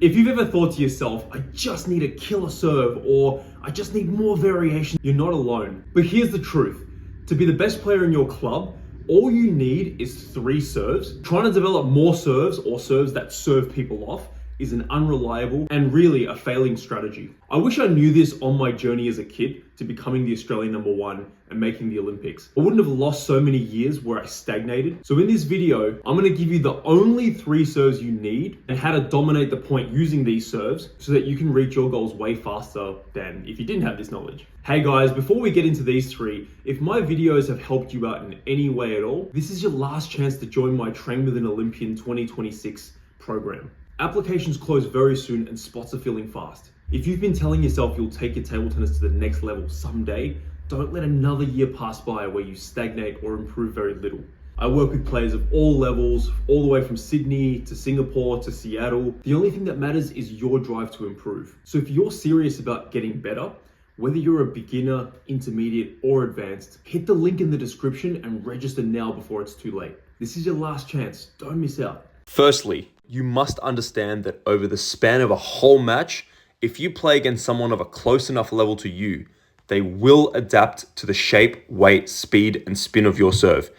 If you've ever thought to yourself, I just need a killer serve, or I just need more variation, you're not alone. But here's the truth. To be the best player in your club, all you need is 3 serves. Trying to develop more serves or serves that serve people off is an unreliable and really a failing strategy. I wish I knew this on my journey as a kid to becoming the Australian #1 and making the Olympics. I wouldn't have lost so many years where I stagnated. So in this video, I'm gonna give you the only 3 serves you need and how to dominate the point using these serves so that you can reach your goals way faster than if you didn't have this knowledge. Hey guys, before we get into these 3, if my videos have helped you out in any way at all, this is your last chance to join my Train with an Olympian 2026 program. Applications close very soon and spots are filling fast. If you've been telling yourself you'll take your table tennis to the next level someday, don't let another year pass by where you stagnate or improve very little. I work with players of all levels, all the way from Sydney to Singapore to Seattle. The only thing that matters is your drive to improve. So if you're serious about getting better, whether you're a beginner, intermediate, or advanced, hit the link in the description and register now before it's too late. This is your last chance, don't miss out. Firstly, you must understand that over the span of a whole match, if you play against someone of a close enough level to you, they will adapt to the shape, weight, speed, and spin of your serve.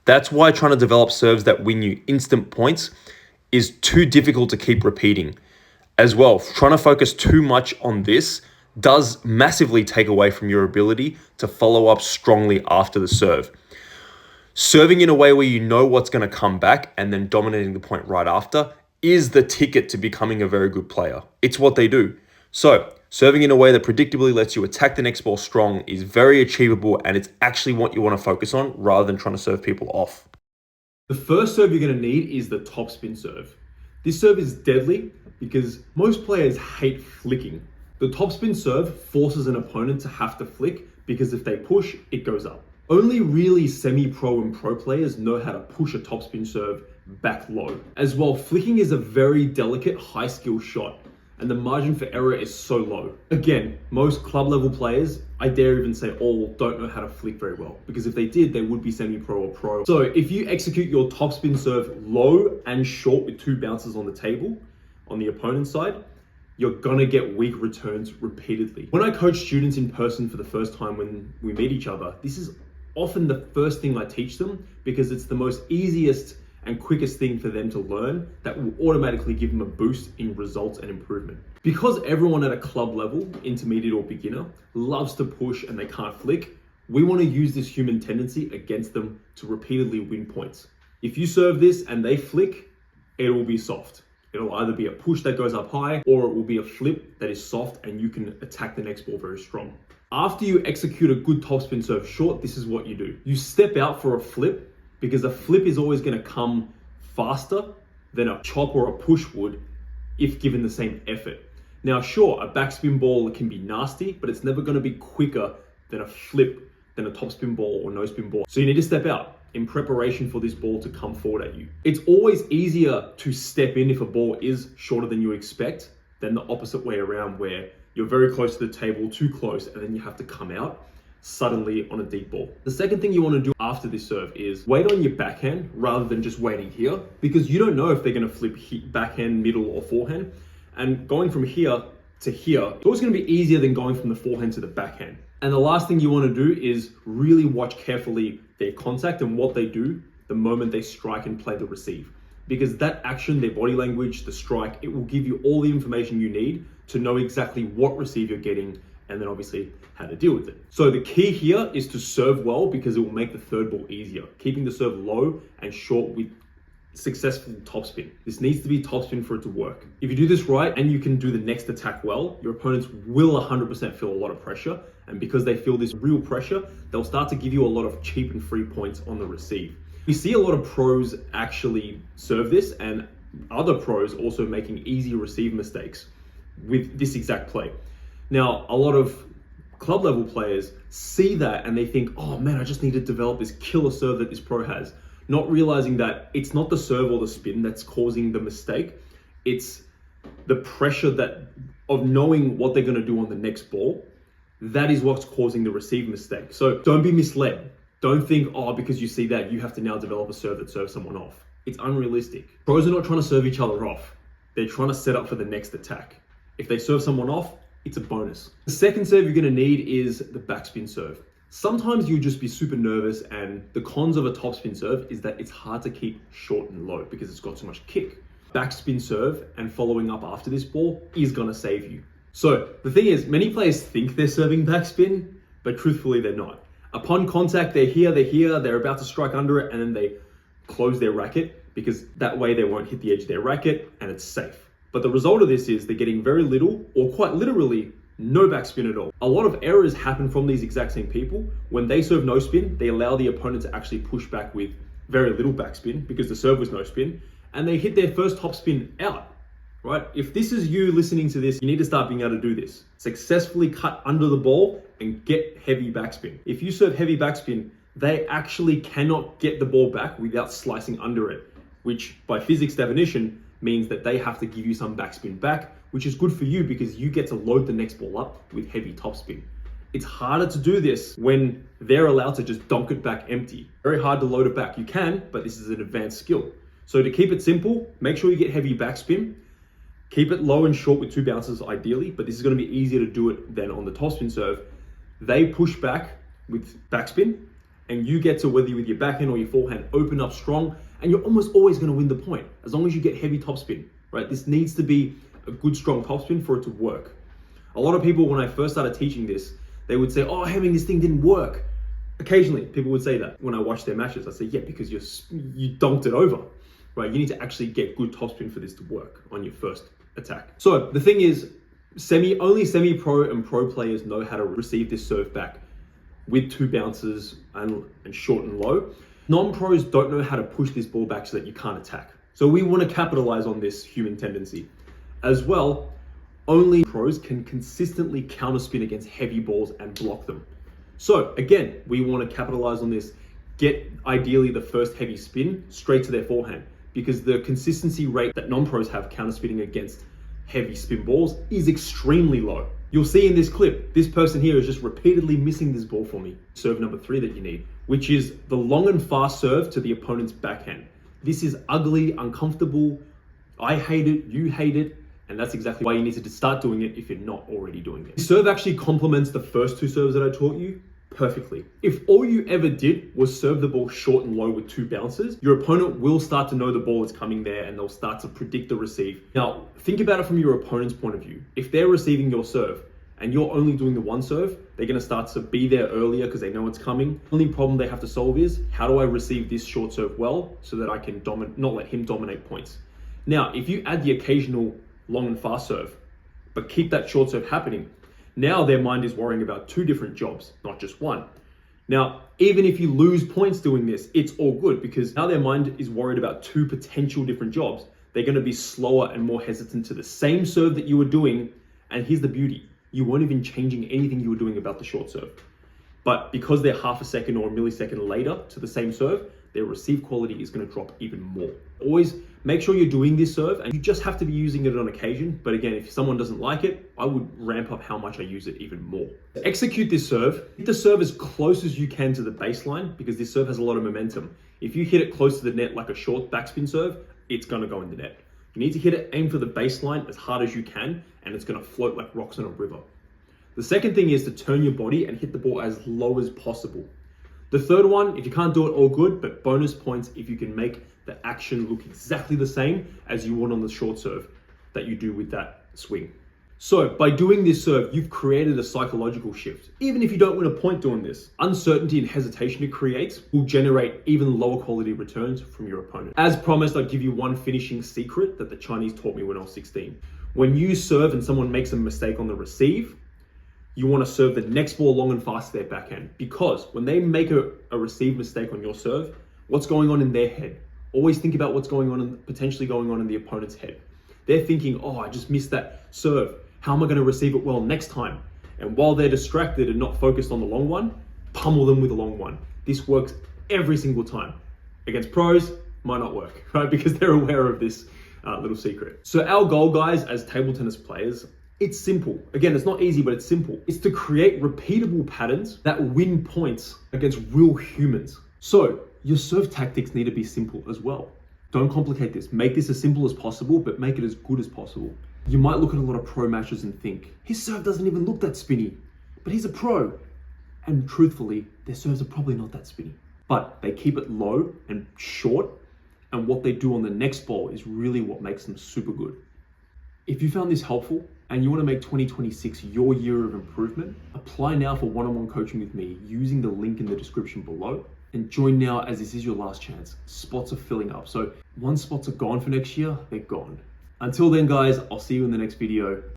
That's why trying to develop serves that win you instant points is too difficult to keep repeating. As well, trying to focus too much on this does massively take away from your ability to follow up strongly after the serve. Serving in a way where you know what's going to come back and then dominating the point right after is the ticket to becoming a very good player. It's what they do. So, serving in a way that predictably lets you attack the next ball strong is very achievable, and it's actually what you want to focus on rather than trying to serve people off. The first serve you're going to need is the topspin serve. This serve is deadly because most players hate flicking. The topspin serve forces an opponent to have to flick because if they push, it goes up. Only really semi-pro and pro players know how to push a topspin serve back low. As well, flicking is a very delicate, high-skill shot, and the margin for error is so low. Again, most club level players, I dare even say all, don't know how to flick very well, because if they did, they would be semi-pro or pro. So if you execute your topspin serve low and short with 2 bounces on the table, on the opponent's side, you're gonna get weak returns repeatedly. When I coach students in person for the first time when we meet each other, this is often the first thing I teach them because it's the most easiest and quickest thing for them to learn that will automatically give them a boost in results and improvement. Because everyone at a club level, intermediate or beginner, loves to push and they can't flick, we want to use this human tendency against them to repeatedly win points. If you serve this and they flick, it will be soft. It'll either be a push that goes up high or it will be a flip that is soft and you can attack the next ball very strong. After you execute a good topspin serve short, this is what you do. You step out for a flip because a flip is always going to come faster than a chop or a push would if given the same effort. Now, sure, a backspin ball can be nasty, but it's never going to be quicker than a flip, than a topspin ball or no spin ball. So you need to step out in preparation for this ball to come forward at you. It's always easier to step in if a ball is shorter than you expect than the opposite way around where you're very close to the table, too close, and then you have to come out suddenly on a deep ball. The second thing you want to do after this serve is wait on your backhand rather than just waiting here, because you don't know if they're going to flip backhand, middle, or forehand. And going from here to here, it's always going to be easier than going from the forehand to the backhand. And the last thing you want to do is really watch carefully their contact and what they do the moment they strike and play the receive. Because that action, their body language, the strike, it will give you all the information you need to know exactly what receive you're getting and then obviously how to deal with it. So the key here is to serve well because it will make the third ball easier. Keeping the serve low and short with successful topspin. This needs to be topspin for it to work. If you do this right and you can do the next attack well, your opponents will 100% feel a lot of pressure. And because they feel this real pressure, they'll start to give you a lot of cheap and free points on the receive. We see a lot of pros actually serve this and other pros also making easy receive mistakes with this exact play. Now, a lot of club level players see that and they think, oh man, I just need to develop this killer serve that this pro has. Not realizing that it's not the serve or the spin that's causing the mistake. It's the pressure of knowing what they're going to do on the next ball. That is what's causing the receive mistake. So don't be misled. Don't think, oh, because you see that, you have to now develop a serve that serves someone off. It's unrealistic. Pros are not trying to serve each other off. They're trying to set up for the next attack. If they serve someone off, it's a bonus. The second serve you're gonna need is the backspin serve. Sometimes you'll just be super nervous, and the cons of a topspin serve is that it's hard to keep short and low because it's got so much kick. Backspin serve and following up after this ball is gonna save you. So the thing is, many players think they're serving backspin, but truthfully they're not. Upon contact, they're about to strike under it, and then they close their racket because that way they won't hit the edge of their racket and it's safe. But the result of this is they're getting very little, or quite literally, no backspin at all. A lot of errors happen from these exact same people. When they serve no spin, they allow the opponent to actually push back with very little backspin because the serve was no spin, and they hit their first topspin out, right? If this is you listening to this, you need to start being able to do this. Successfully cut under the ball and get heavy backspin. If you serve heavy backspin, they actually cannot get the ball back without slicing under it, which by physics definition means that they have to give you some backspin back, which is good for you because you get to load the next ball up with heavy topspin. It's harder to do this when they're allowed to just dunk it back empty. Very hard to load it back. You can, but this is an advanced skill. So to keep it simple, make sure you get heavy backspin. Keep it low and short with 2 bounces ideally, but this is gonna be easier to do it than on the topspin serve. They push back with backspin, and you get to, whether you're with your backhand or your forehand, open up strong, and you're almost always gonna win the point, as long as you get heavy topspin, right? This needs to be a good, strong topspin for it to work. A lot of people, when I first started teaching this, they would say, oh, Hemming, this thing didn't work. Occasionally, people would say that when I watch their matches. I say, yeah, because you dunked it over, right? You need to actually get good topspin for this to work on your first attack. So the thing is, only semi-pro and pro players know how to receive this serve back with 2 bounces and short and low. Non-pros don't know how to push this ball back so that you can't attack. So we want to capitalize on this human tendency. As well, only pros can consistently counterspin against heavy balls and block them. So again, we want to capitalize on this. Get ideally the first heavy spin straight to their forehand, because the consistency rate that non-pros have counterspinning against heavy spin balls is extremely low. You'll see in this clip, this person here is just repeatedly missing this ball for me. Serve number 3 that you need, which is the long and fast serve to the opponent's backhand. This is ugly, uncomfortable. I hate it, you hate it, and that's exactly why you need to start doing it if you're not already doing it. The serve actually complements the first 2 serves that I taught you perfectly. If all you ever did was serve the ball short and low with 2 bounces, your opponent will start to know the ball is coming there and they'll start to predict the receive. Now, think about it from your opponent's point of view. If they're receiving your serve and you're only doing the 1 serve, they're gonna start to be there earlier because they know it's coming. The only problem they have to solve is, how do I receive this short serve well so that I can not let him dominate points? Now, if you add the occasional long and fast serve, but keep that short serve happening, now their mind is worrying about 2 different jobs, not just 1. Now, even if you lose points doing this, it's all good because now their mind is worried about 2 potential different jobs. They're gonna be slower and more hesitant to the same serve that you were doing. And here's the beauty. You weren't even changing anything you were doing about the short serve. But because they're half a second or a millisecond later to the same serve, their receive quality is gonna drop even more. Always make sure you're doing this serve, and you just have to be using it on occasion. But again, if someone doesn't like it, I would ramp up how much I use it even more. To execute this serve, hit the serve as close as you can to the baseline because this serve has a lot of momentum. If you hit it close to the net like a short backspin serve, it's gonna go in the net. You need to hit it, aim for the baseline as hard as you can, and it's gonna float like rocks on a river. The second thing is to turn your body and hit the ball as low as possible. The third one, if you can't do it, all good, but bonus points if you can make the action look exactly the same as you want on the short serve that you do with that swing. So by doing this serve, you've created a psychological shift. Even if you don't win a point doing this, uncertainty and hesitation it creates will generate even lower quality returns from your opponent. As promised, I'll give you one finishing secret that the Chinese taught me when I was 16. When you serve and someone makes a mistake on the receive, you want to serve the next ball long and fast to their backhand, because when they make a receive mistake on your serve, what's going on in their head? Always think about what's going on potentially going on in the opponent's head. They're thinking, oh, I just missed that serve. How am I going to receive it well next time? And while they're distracted and not focused on the long one, pummel them with a long one. This works every single time. Against pros, might not work, right? Because they're aware of this little secret. So our goal, guys, as table tennis players, it's simple. Again, it's not easy, but it's simple. It's to create repeatable patterns that win points against real humans. So your serve tactics need to be simple as well. Don't complicate this. Make this as simple as possible, but make it as good as possible. You might look at a lot of pro matches and think, his serve doesn't even look that spinny, but he's a pro. And truthfully, their serves are probably not that spinny. But they keep it low and short, and what they do on the next ball is really what makes them super good. If you found this helpful and you want to make 2026 your year of improvement, apply now for one-on-one coaching with me using the link in the description below. And join now, as this is your last chance. Spots are filling up. So once spots are gone for next year, they're gone. Until then, guys, I'll see you in the next video.